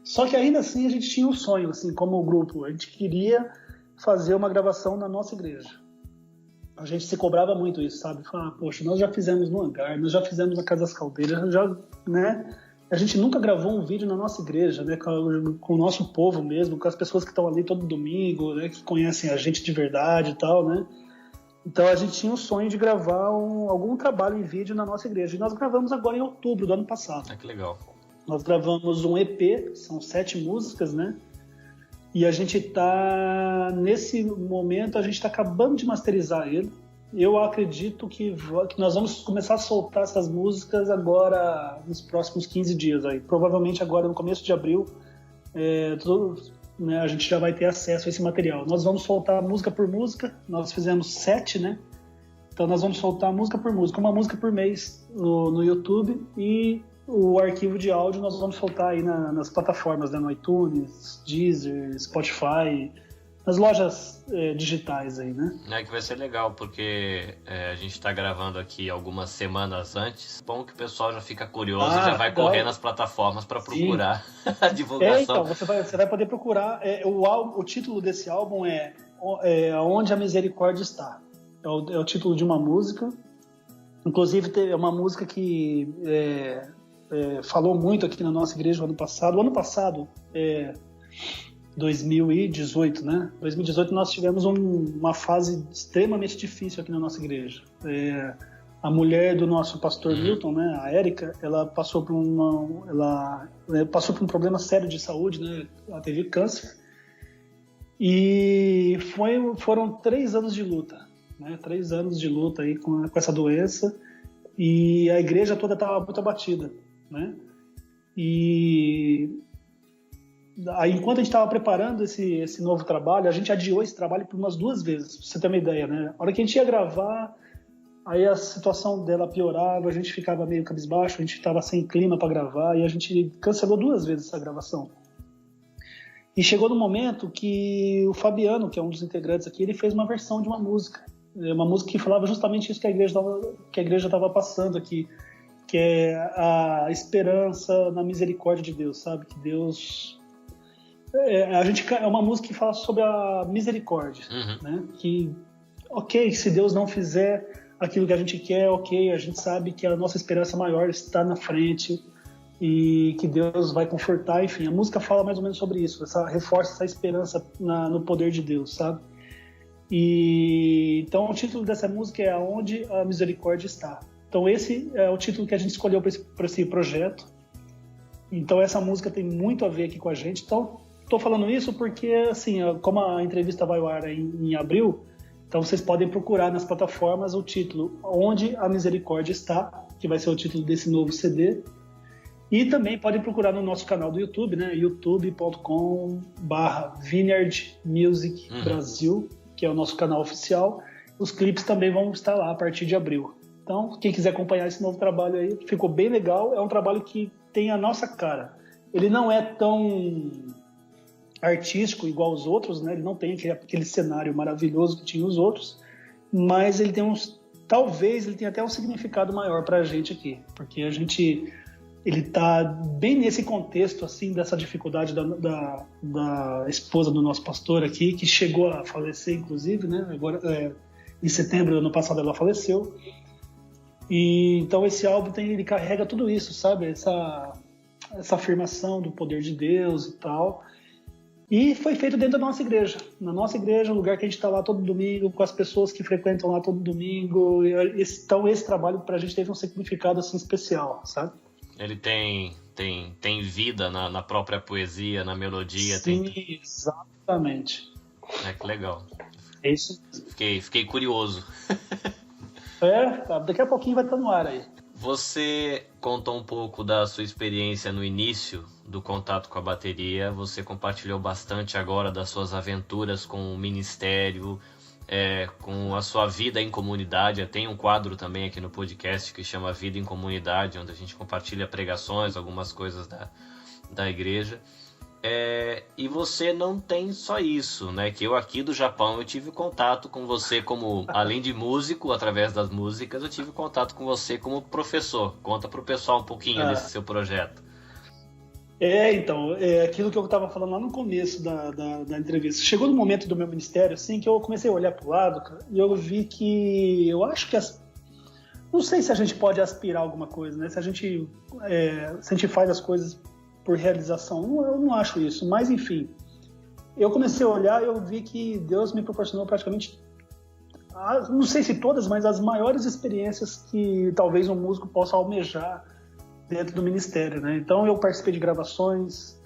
Só que ainda assim a gente tinha um sonho, assim, como grupo. A gente queria fazer uma gravação na nossa igreja. A gente se cobrava muito isso, sabe? Falar, poxa, nós já fizemos no hangar, nós já fizemos na Casa das Caldeiras, né? A gente nunca gravou um vídeo na nossa igreja, né? Com o nosso povo mesmo, com as pessoas que estão ali todo domingo, né? Que conhecem a gente de verdade e tal, né? Então a gente tinha o sonho de gravar algum trabalho em vídeo na nossa igreja. E nós gravamos agora em outubro do ano passado. Que legal. Nós gravamos um EP, são 7 músicas, né? E a gente está, nesse momento, a gente está acabando de masterizar ele. Eu acredito que nós vamos começar a soltar essas músicas agora, nos próximos 15 dias. Aí. Provavelmente agora, no começo de abril, a gente já vai ter acesso a esse material. Nós vamos soltar música por música. Nós fizemos 7, né? Então nós vamos soltar música por música, uma música por mês no YouTube, e o arquivo de áudio nós vamos soltar aí nas plataformas, né? No iTunes, Deezer, Spotify, nas lojas digitais aí, né? Que vai ser legal, porque a gente está gravando aqui algumas semanas antes. Bom que o pessoal já fica curioso e já vai correr nas plataformas para procurar a divulgação. Então, você vai poder procurar. O título desse álbum é Onde a Misericórdia Está. É o título de uma música. Inclusive, é uma música que falou muito aqui na nossa igreja no ano passado. O ano passado, 2018, né? 2018 nós tivemos uma fase extremamente difícil aqui na nossa igreja. A mulher do nosso pastor Milton, né, a Érica, ela passou por um problema sério de saúde, né? Ela teve câncer. E foram 3 anos de luta, né? 3 anos de luta aí com essa doença, e a igreja toda estava muito abatida, né? E aí, enquanto a gente estava preparando esse novo trabalho, a gente adiou esse trabalho por umas 2 vezes, pra você ter uma ideia, né? A hora que a gente ia gravar, aí a situação dela piorava, a gente ficava meio cabisbaixo, a gente estava sem clima para gravar, e a gente cancelou 2 vezes essa gravação. E chegou no momento que o Fabiano, que é um dos integrantes aqui, ele fez uma versão de uma música que falava justamente isso que a igreja estava passando aqui, que é a esperança na misericórdia de Deus, sabe? Que Deus... É uma música que fala sobre a misericórdia, né? Que, se Deus não fizer aquilo que a gente quer, a gente sabe que a nossa esperança maior está na frente e que Deus vai confortar, enfim. A música fala mais ou menos sobre isso, reforça essa esperança no poder de Deus, sabe? E então o título dessa música é Aonde a Misericórdia Está. Então esse é o título que a gente escolheu para esse projeto. Então essa música tem muito a ver aqui com a gente. Então estou falando isso porque, assim, como a entrevista vai ao ar em abril, então vocês podem procurar nas plataformas o título Onde a Misericórdia Está, que vai ser o título desse novo CD. E também podem procurar no nosso canal do YouTube, né? youtube.com/Vineyard Music Brasil, que é o nosso canal oficial. Os clipes também vão estar lá a partir de abril. Então, quem quiser acompanhar esse novo trabalho aí, ficou bem legal. É um trabalho que tem a nossa cara. Ele não é tão artístico igual os outros, né? Ele não tem aquele cenário maravilhoso que tinha os outros, mas ele tem talvez ele tenha até um significado maior para a gente aqui, porque ele tá bem nesse contexto, assim, dessa dificuldade da esposa do nosso pastor aqui, que chegou a falecer, inclusive, né? Agora, em setembro do ano passado ela faleceu. E então esse álbum ele carrega tudo isso, sabe? Essa afirmação do poder de Deus e tal. E foi feito dentro da nossa igreja. Na nossa igreja, um lugar que a gente está lá todo domingo, com as pessoas que frequentam lá todo domingo. Então esse trabalho pra gente teve um significado assim especial, sabe? Ele tem vida na própria poesia, na melodia. Sim, exatamente. Que legal. É isso. Fiquei curioso. Daqui a pouquinho vai estar no ar aí. Você contou um pouco da sua experiência no início do contato com a bateria. Você compartilhou bastante agora das suas aventuras com o ministério, com a sua vida em comunidade. Tem um quadro também aqui no podcast que chama Vida em Comunidade, onde a gente compartilha pregações, algumas coisas da igreja. E você não tem só isso, né? Que eu aqui do Japão eu tive contato com você como, além de músico, através das músicas, eu tive contato com você como professor. Conta pro pessoal um pouquinho desse seu projeto. Então, aquilo que eu estava falando lá no começo da entrevista. Chegou no momento do meu ministério, assim, que eu comecei a olhar pro lado, cara, e eu vi que eu acho que não sei se a gente pode aspirar a alguma coisa, né? Se a gente faz as coisas por realização, eu não acho isso, mas enfim, eu comecei a olhar e eu vi que Deus me proporcionou praticamente não sei se todas, mas as maiores experiências que talvez um músico possa almejar dentro do ministério, né? Então eu participei de gravações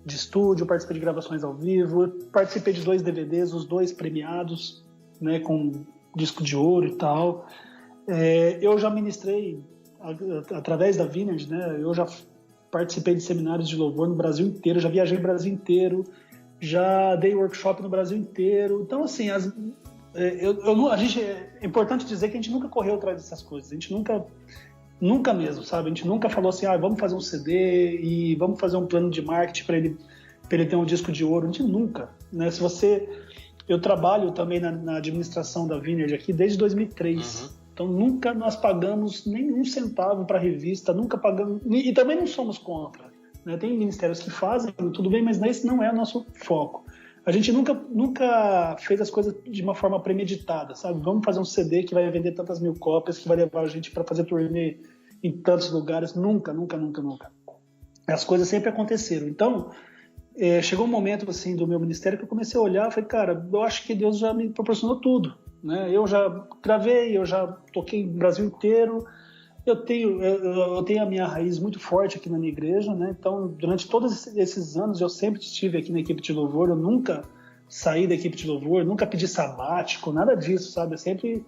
de estúdio, participei de gravações ao vivo, participei de 2 DVDs, os 2 premiados, né, com disco de ouro e tal. Eu já ministrei através da Vineyard, né? Eu já participei de seminários de louvor no Brasil inteiro, já viajei no Brasil inteiro, já dei workshop no Brasil inteiro. Então, assim, é importante dizer que a gente nunca correu atrás dessas coisas. A gente nunca mesmo, sabe? A gente nunca falou assim, vamos fazer um CD e vamos fazer um plano de marketing para ele ter um disco de ouro. A gente nunca, né? Eu trabalho também na administração da Vineyard aqui desde 2003. Uhum. Então nunca nós pagamos nenhum centavo para a revista, nunca pagamos, e também não somos contra, né? Tem ministérios que fazem, tudo bem, mas esse não é o nosso foco. A gente nunca fez as coisas de uma forma premeditada, sabe? Vamos fazer um CD que vai vender tantas mil cópias, que vai levar a gente para fazer turnê em tantos lugares. Nunca. As coisas sempre aconteceram. Então, chegou um momento assim, do meu ministério que eu comecei a olhar e falei, cara, eu acho que Deus já me proporcionou tudo, né? Eu já gravei, eu já toquei no Brasil inteiro, eu tenho a minha raiz muito forte aqui na minha igreja, né? Então, durante todos esses anos, eu sempre estive aqui na equipe de louvor, eu nunca saí da equipe de louvor, nunca pedi sabático, nada disso, sabe? Eu sempre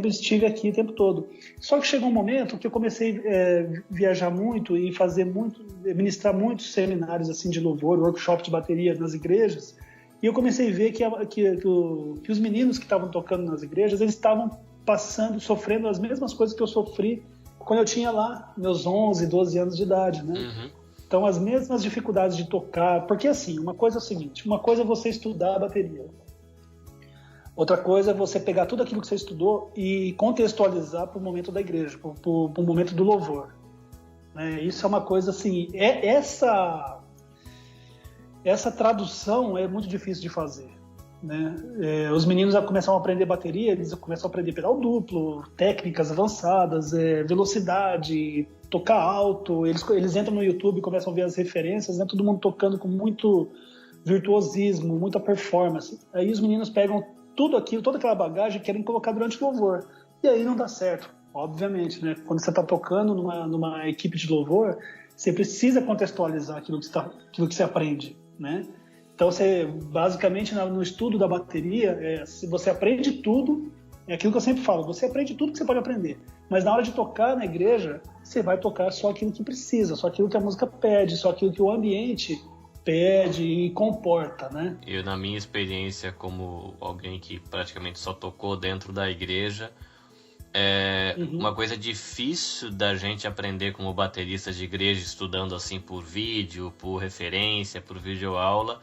estive aqui o tempo todo. Só que chegou um momento que eu comecei a viajar muito e ministrar muitos seminários assim de louvor, workshop de bateria nas igrejas, e eu comecei a ver que os meninos que estavam tocando nas igrejas, eles estavam sofrendo as mesmas coisas que eu sofri quando eu tinha lá meus 11, 12 anos de idade, né? Uhum. Então, as mesmas dificuldades de tocar, porque assim, uma coisa é o seguinte, uma coisa é você estudar a bateria, outra coisa é você pegar tudo aquilo que você estudou e contextualizar para o momento da igreja, para o momento do louvor, né? Isso é uma coisa assim, essa tradução é muito difícil de fazer, né? Os meninos começam a aprender bateria, eles começam a aprender pedal duplo, técnicas avançadas, velocidade, tocar alto, eles entram no YouTube e começam a ver as referências, né? Todo mundo tocando com muito virtuosismo, muita performance. Aí os meninos pegam tudo aquilo, toda aquela bagagem e querem colocar durante o louvor. E aí não dá certo, obviamente, né? Quando você está tocando numa equipe de louvor, você precisa contextualizar aquilo que você aprende, né? Então, basicamente, no estudo da bateria, se você aprende tudo, é aquilo que eu sempre falo, você aprende tudo que você pode aprender, mas na hora de tocar na igreja, você vai tocar só aquilo que precisa, só aquilo que a música pede, só aquilo que o ambiente pede e comporta, né? Eu, na minha experiência como alguém que praticamente só tocou dentro da igreja, uma coisa difícil da gente aprender como baterista de igreja, estudando assim por vídeo, por referência, por videoaula,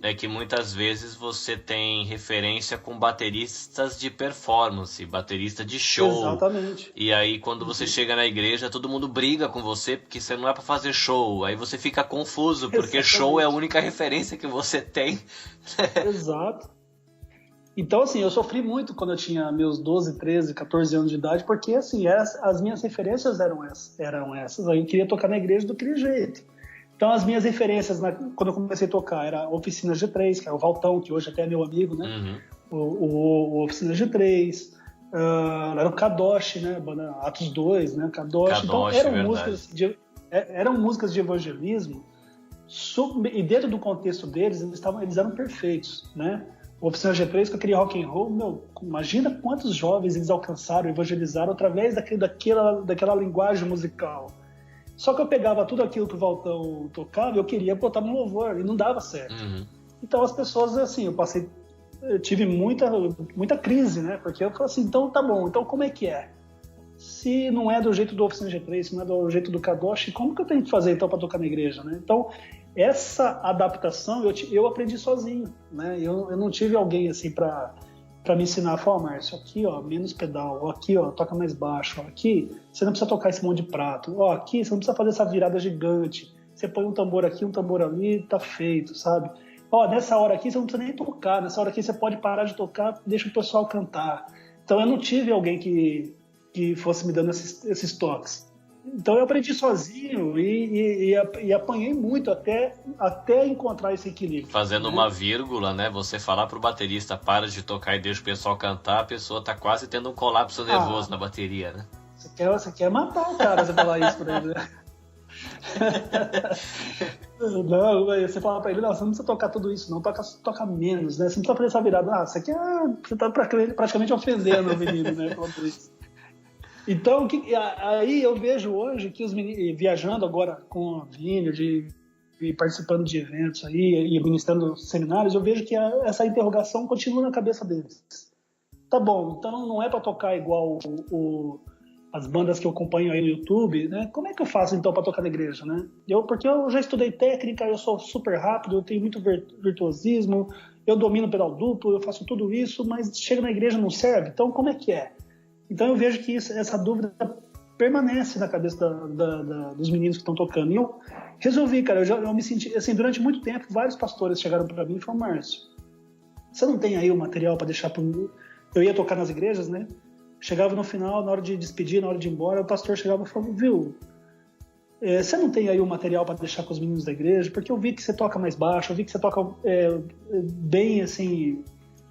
é que muitas vezes você tem referência com bateristas de performance, baterista de show. Exatamente. E aí quando você chega na igreja, todo mundo briga com você porque você não é para fazer show. Aí você fica confuso, porque Exatamente. Show é a única referência que você tem. Exato. Então, assim, eu sofri muito quando eu tinha meus 12, 13, 14 anos de idade, porque, assim, as minhas referências eram essas. Eu queria tocar na igreja daquele jeito. Então, as minhas referências, quando eu comecei a tocar, era a Oficina G3, que é o Valtão, que hoje até é meu amigo, né? Uhum. O Oficina G3, era o Kadosh, né? Atos 2, né? Kadosh. Então, eram músicas de evangelismo, e dentro do contexto deles, eles eram perfeitos, né? O Oficina G3, com aquele rock and roll, imagina quantos jovens eles alcançaram, evangelizaram através daquela linguagem musical. Só que eu pegava tudo aquilo que o Valtão tocava e eu queria botar no louvor, e não dava certo. Uhum. Então as pessoas, assim, eu tive muita crise, né? Porque eu falei assim, então tá bom, então como é que é? Se não é do jeito do Oficina G3, se não é do jeito do Kadosh, como que eu tenho que fazer então para tocar na igreja, né? Então, essa adaptação eu aprendi sozinho, né? Eu não tive alguém assim para me ensinar, Márcio, aqui, ó, menos pedal, ó, aqui, ó, toca mais baixo, ó, aqui você não precisa tocar esse monte de prato, ó, aqui você não precisa fazer essa virada gigante, você põe um tambor aqui, um tambor ali, tá feito, sabe? Ó, nessa hora aqui você não precisa nem tocar, nessa hora aqui você pode parar de tocar, deixa o pessoal cantar. Então eu não tive alguém que fosse me dando esses toques. Então eu aprendi sozinho e apanhei muito até encontrar esse equilíbrio. Fazendo uma vírgula, né? Você falar pro baterista para de tocar e deixa o pessoal cantar, a pessoa tá quase tendo um colapso nervoso na bateria, né? Você quer matar o cara você falar isso pra ele, né? Não, você fala pra ele, não, você não precisa tocar tudo isso, não, toca menos, né? Você não precisa fazer essa virada. Você tá praticamente ofendendo o menino, né? Então, aí eu vejo hoje que os meninos, viajando agora com a Vineyard e participando de eventos aí, e ministrando seminários, eu vejo que essa interrogação continua na cabeça deles. Tá bom, então não é para tocar igual as bandas que eu acompanho aí no YouTube, né? Como é que eu faço então para tocar na igreja, né? Porque eu já estudei técnica, eu sou super rápido, eu tenho muito virtuosismo, eu domino pedal duplo, eu faço tudo isso, mas chega na igreja não serve. Então como é que é? Então eu vejo que essa dúvida permanece na cabeça dos meninos que estão tocando. E eu resolvi, cara, eu me senti assim, durante muito tempo, vários pastores chegaram para mim e falaram: Márcio, você não tem aí o material para deixar eu ia tocar nas igrejas, né? Chegava no final, na hora de despedir, na hora de ir embora, o pastor chegava e falava: viu, você não tem aí o material para deixar com os meninos da igreja? Porque eu vi que você toca mais baixo, eu vi que você toca bem, assim,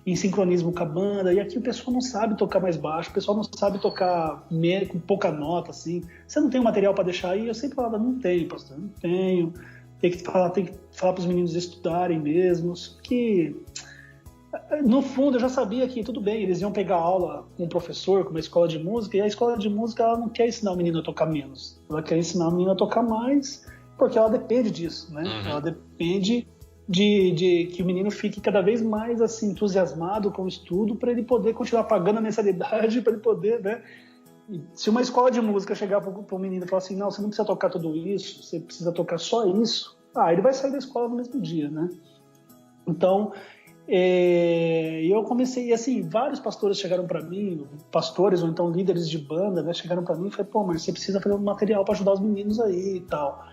em sincronismo com a banda, e aqui o pessoal não sabe tocar mais baixo, o pessoal não sabe tocar com pouca nota, assim. Você não tem o material para deixar aí? Eu sempre falava: não tenho, pastor, não tenho. Tem que falar para os meninos estudarem mesmo, que... No fundo, eu já sabia que tudo bem, eles iam pegar aula com um professor, com uma escola de música, e a escola de música ela não quer ensinar o menino a tocar menos, ela quer ensinar o menino a tocar mais, porque ela depende disso, né? Uhum. Ela depende de que o menino fique cada vez mais assim, entusiasmado com o estudo, para ele poder continuar pagando a mensalidade, para ele poder, né? E se uma escola de música chegar para o menino e falar assim: não, você não precisa tocar tudo isso, você precisa tocar só isso, ele vai sair da escola no mesmo dia, né? Então... eu comecei, assim, vários pastores chegaram para mim, pastores ou então líderes de banda, né, chegaram para mim e falaram: pô, mas você precisa fazer um material para ajudar os meninos aí e tal.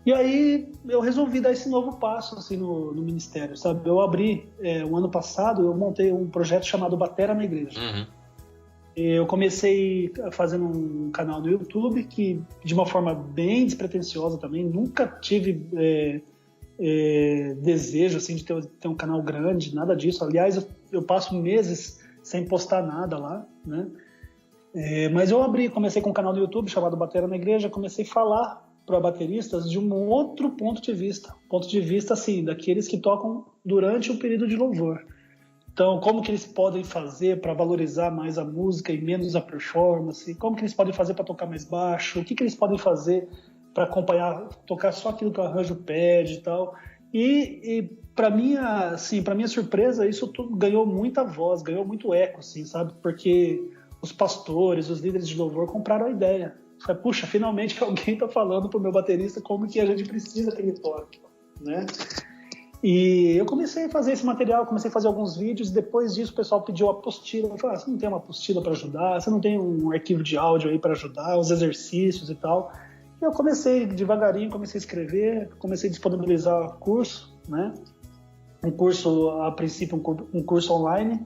E aí eu resolvi dar esse novo passo, assim, no ministério, sabe? Eu abri, o ano passado, eu montei um projeto chamado Batera na Igreja. Uhum. Eu comecei fazendo um canal no YouTube que, de uma forma bem despretensiosa também, nunca tive... desejo assim, de ter um canal grande, nada disso. Aliás, eu passo meses sem postar nada lá, né? Mas eu comecei com um canal no YouTube chamado Batera na Igreja, comecei a falar para bateristas de um outro ponto de vista assim, daqueles que tocam durante o período de louvor. Então, como que eles podem fazer para valorizar mais a música e menos a performance? Como que eles podem fazer para tocar mais baixo? O que eles podem fazer para acompanhar, tocar só aquilo que o arranjo pede e tal. E para minha surpresa, isso tudo ganhou muita voz, ganhou muito eco, assim, sabe? Porque os pastores, os líderes de louvor compraram a ideia. Falei: puxa, finalmente alguém está falando pro meu baterista como que a gente precisa que ele toque, né? E eu comecei a fazer esse material, comecei a fazer alguns vídeos. Depois disso, o pessoal pediu apostila. Eu falei: você não tem uma apostila para ajudar? Você não tem um arquivo de áudio aí para ajudar? Os exercícios e tal? Eu comecei devagarinho, comecei a escrever, comecei a disponibilizar curso, né? Um curso, a princípio, um curso online.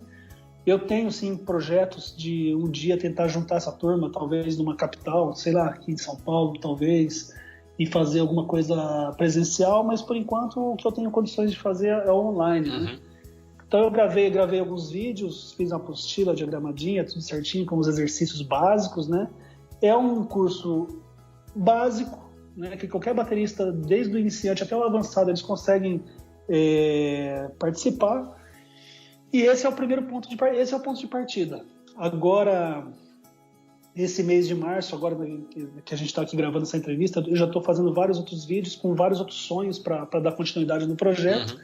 Eu tenho, sim, projetos de um dia tentar juntar essa turma, talvez numa capital, sei lá, aqui em São Paulo, talvez, e fazer alguma coisa presencial, mas por enquanto o que eu tenho condições de fazer é online, né? Uhum. Então eu gravei alguns vídeos, fiz uma apostila diagramadinha, tudo certinho, com os exercícios básicos, né? É um curso básico, né, que qualquer baterista, desde o iniciante até o avançado, eles conseguem participar. E esse é o ponto de partida. Agora, esse mês de março, agora que a gente está aqui gravando essa entrevista, eu já estou fazendo vários outros vídeos com vários outros sonhos para dar continuidade no projeto. Uhum.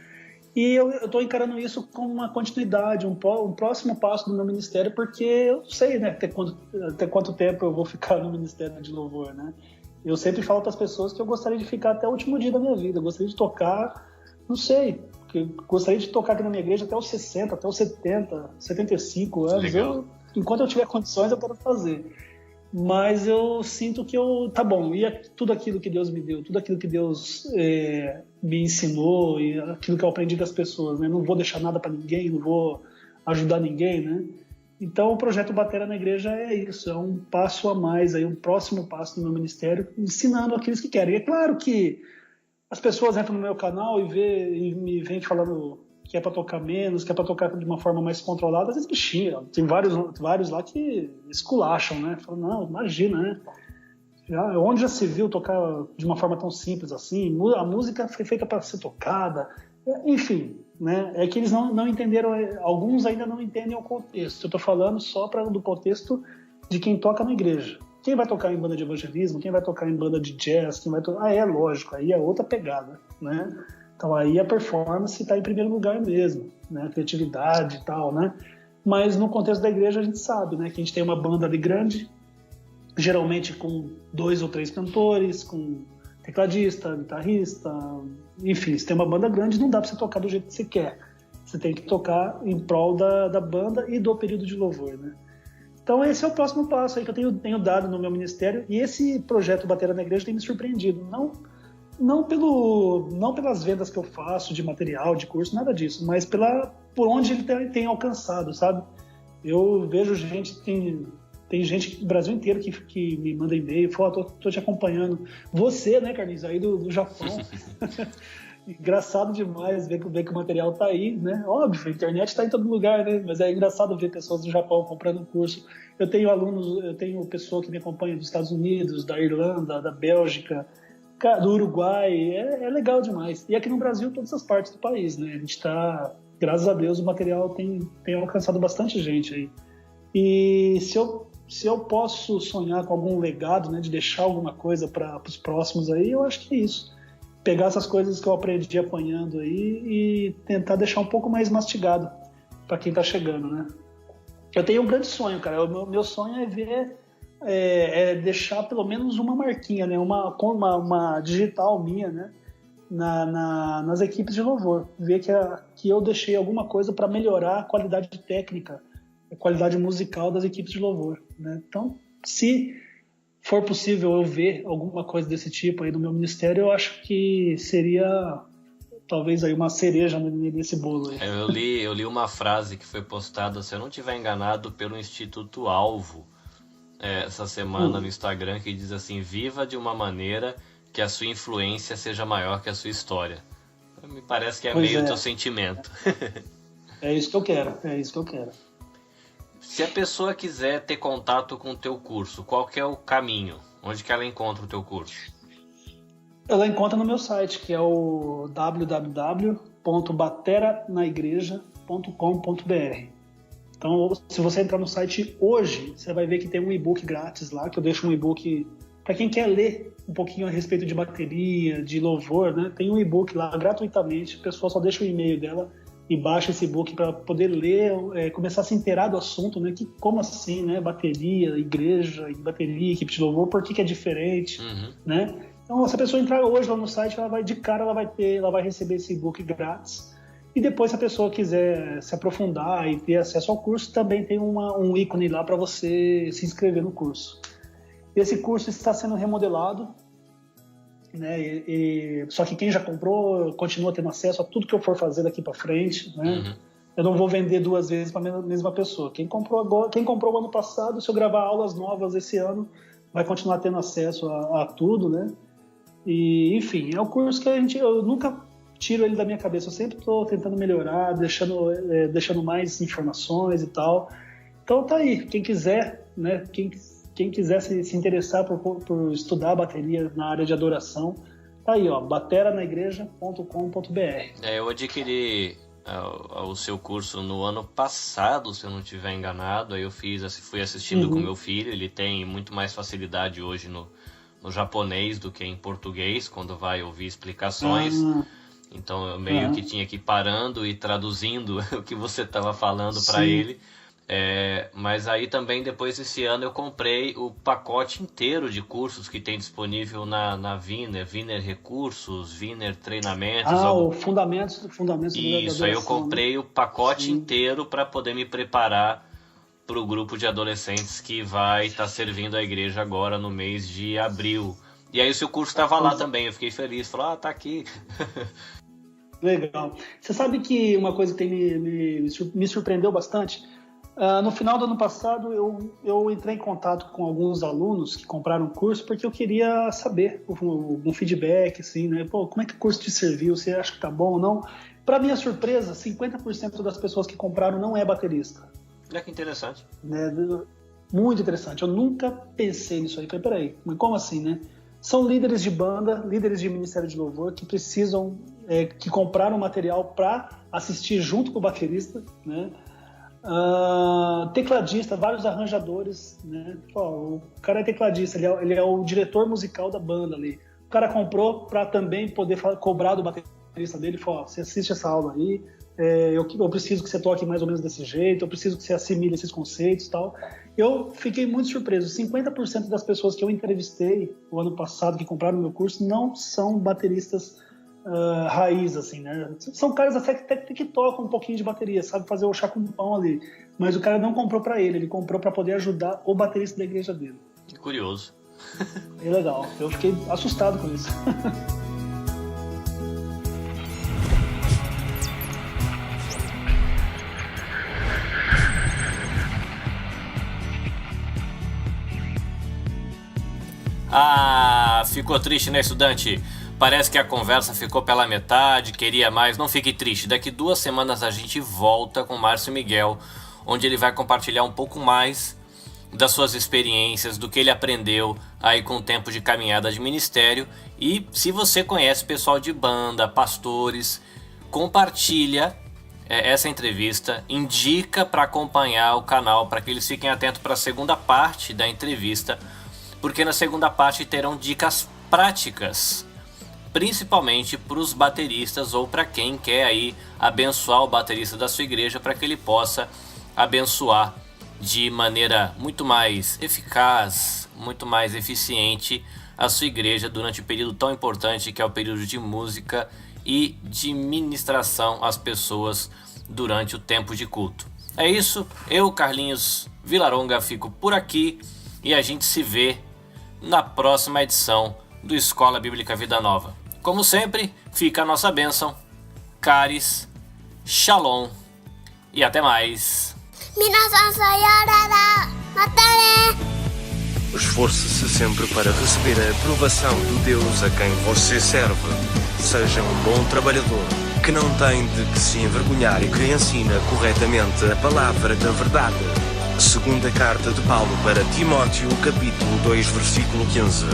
E eu estou encarando isso como uma continuidade, um próximo passo do meu ministério, porque eu sei, né, até quanto tempo eu vou ficar no ministério de louvor, né? Eu sempre falo para as pessoas que eu gostaria de ficar até o último dia da minha vida. Eu gostaria de tocar, não sei, eu gostaria de tocar aqui na minha igreja até os 60, até os 70, 75 anos. Enquanto eu tiver condições, eu quero fazer. Mas eu sinto que tá bom, e tudo aquilo que Deus me deu, tudo aquilo que Deus me ensinou, e aquilo que eu aprendi das pessoas, né? Não vou deixar nada para ninguém, não vou ajudar ninguém, né? Então, o projeto Batera na Igreja é isso, é um passo a mais, aí, um próximo passo do meu ministério, ensinando aqueles que querem. E é claro que as pessoas entram no meu canal e me vêm falando que é para tocar menos, que é para tocar de uma forma mais controlada, às vezes me xingam. Tem vários lá que esculacham, né? Falam, não, imagina, né? Onde já se viu tocar de uma forma tão simples assim? A música foi feita para ser tocada. Enfim, né? É que eles não entenderam, alguns ainda não entendem o contexto. Eu estou falando só do contexto de quem toca na igreja. Quem vai tocar em banda de evangelismo, quem vai tocar em banda de jazz, quem vai tocar... é lógico, aí é outra pegada, né? Então aí a performance está em primeiro lugar mesmo, né? A criatividade e tal, né? Mas no contexto da igreja a gente sabe, né? Que a gente tem uma banda ali grande, geralmente com 2 ou 3 cantores, com tecladista, guitarrista, enfim, se tem uma banda grande, não dá para você tocar do jeito que você quer. Você tem que tocar em prol da banda e do período de louvor, né? Então esse é o próximo passo aí que eu tenho dado no meu ministério, e esse projeto Batera na Igreja tem me surpreendido, não pelas vendas que eu faço de material, de curso, nada disso, mas por onde ele tem alcançado, sabe? Eu vejo tem gente do Brasil inteiro que me manda e-mail e fala, tô te acompanhando. Você, né, Carlinhos, aí do Japão. Engraçado demais ver que o material tá aí, né? Óbvio, a internet tá em todo lugar, né? Mas é engraçado ver pessoas do Japão comprando curso. Eu tenho pessoa que me acompanha dos Estados Unidos, da Irlanda, da Bélgica, do Uruguai. É legal demais. E aqui no Brasil, todas as partes do país, né? A gente tá, graças a Deus, o material tem alcançado bastante gente aí. E se eu posso sonhar com algum legado, né, de deixar alguma coisa para os próximos aí, eu acho que é isso. Pegar essas coisas que eu aprendi apanhando aí e tentar deixar um pouco mais mastigado para quem está chegando, né? Eu tenho um grande sonho, cara. O meu sonho é ver, deixar pelo menos uma marquinha, né? Uma digital minha, né? Nas equipes de louvor. Ver que eu deixei alguma coisa para melhorar a qualidade técnica, a qualidade musical das equipes de louvor, né? Então, se for possível eu ver alguma coisa desse tipo aí no meu ministério, eu acho que seria talvez aí uma cereja nesse bolo aí. Eu li uma frase que foi postada, se eu não estiver enganado, pelo Instituto Alvo essa semana no Instagram, que diz assim: viva de uma maneira que a sua influência seja maior que a sua história. Me parece que é meio o teu sentimento. É isso que eu quero. Se a pessoa quiser ter contato com o teu curso, qual que é o caminho? Onde que ela encontra o teu curso? Ela encontra no meu site, que é o www.bateranaigreja.com.br. Então, se você entrar no site hoje, você vai ver que tem um e-book grátis lá, que eu deixo um e-book para quem quer ler um pouquinho a respeito de bateria, de louvor, né? Tem um e-book lá gratuitamente, a pessoa só deixa o e-mail dela e baixa esse e-book para poder ler, começar a se inteirar do assunto, né? Como assim, né? Bateria, igreja, bateria, equipe de louvor, por que é diferente, né? Então, se a pessoa entrar hoje lá no site, ela vai receber esse e-book grátis. E depois, se a pessoa quiser se aprofundar e ter acesso ao curso, também tem um ícone lá para você se inscrever no curso. Esse curso está sendo remodelado, né? Só que quem já comprou continua tendo acesso a tudo que eu for fazer daqui para frente, né? Eu não vou vender 2 vezes para a mesma pessoa. Quem comprou o ano passado, se eu gravar aulas novas esse ano, vai continuar tendo acesso a tudo, né? E, enfim, é um curso que eu nunca tiro ele da minha cabeça. Eu sempre estou tentando melhorar, deixando mais informações e tal. Então tá aí. Quem quiser, né? Quem quiser se interessar por estudar bateria na área de adoração, tá aí, ó, bateranaigreja.com.br. Eu adquiri o seu curso no ano passado, se eu não estiver enganado. Aí eu fui assistindo com meu filho. Ele tem muito mais facilidade hoje no japonês do que em português, quando vai ouvir explicações. Então eu meio que tinha que ir parando e traduzindo o que você estava falando para ele. Mas aí também, depois desse ano, eu comprei o pacote inteiro de cursos que tem disponível na Viner Recursos, Viner Treinamentos. O Fundamentos Isso, aí eu comprei o pacote inteiro para poder me preparar para o grupo de adolescentes que vai estar servindo a igreja agora no mês de abril. E aí o seu curso estava lá também, eu fiquei feliz, falei, tá aqui. Legal. Você sabe que uma coisa que me surpreendeu bastante, No final do ano passado, eu entrei em contato com alguns alunos que compraram o curso porque eu queria saber um feedback, assim, né? Pô, como é que o curso te serviu? Você acha que tá bom ou não? Para minha surpresa, 50% das pessoas que compraram não é baterista. Olha que interessante. Né? Muito interessante. Eu nunca pensei nisso aí. Falei, peraí, mas como assim, né? São líderes de banda, líderes de ministério de louvor que precisam, que compraram material para assistir junto com o baterista, né? Tecladista, vários arranjadores, né? Pô, o cara é tecladista, ele é o diretor musical da banda ali. O cara comprou para também poder cobrar do baterista dele, falou, você assiste essa aula aí, eu preciso que você toque mais ou menos desse jeito, eu preciso que você assimile esses conceitos e tal. Eu fiquei muito surpreso, 50% das pessoas que eu entrevistei o ano passado que compraram o meu curso não são bateristas raiz, assim, né? São caras até que tocam um pouquinho de bateria, sabe fazer o chá com pão ali, mas o cara não comprou para ele comprou para poder ajudar o baterista da igreja dele. Que curioso. É legal, eu fiquei assustado com isso. Ficou triste, né, estudante? Parece que a conversa ficou pela metade, queria mais. Não fique triste, daqui 2 semanas a gente volta com o Márcio Miguel, onde ele vai compartilhar um pouco mais das suas experiências, do que ele aprendeu aí com o tempo de caminhada de ministério. E se você conhece pessoal de banda, pastores, compartilha essa entrevista, indica para acompanhar o canal, para que eles fiquem atentos para a segunda parte da entrevista, porque na segunda parte terão dicas práticas, principalmente para os bateristas ou para quem quer aí abençoar o baterista da sua igreja, para que ele possa abençoar de maneira muito mais eficaz, muito mais eficiente a sua igreja durante o período tão importante que é o período de música e de ministração às pessoas durante o tempo de culto. É isso, eu, Carlinhos Vilaronga, fico por aqui e a gente se vê na próxima edição do Escola Bíblica Vida Nova. Como sempre, fica a nossa bênção, Caris, Shalom e até mais. Esforce-se sempre para receber a aprovação do Deus a quem você serve. Seja um bom trabalhador, que não tem de que se envergonhar e que ensina corretamente a palavra da verdade. Segunda carta de Paulo para Timóteo, capítulo 2, versículo 15.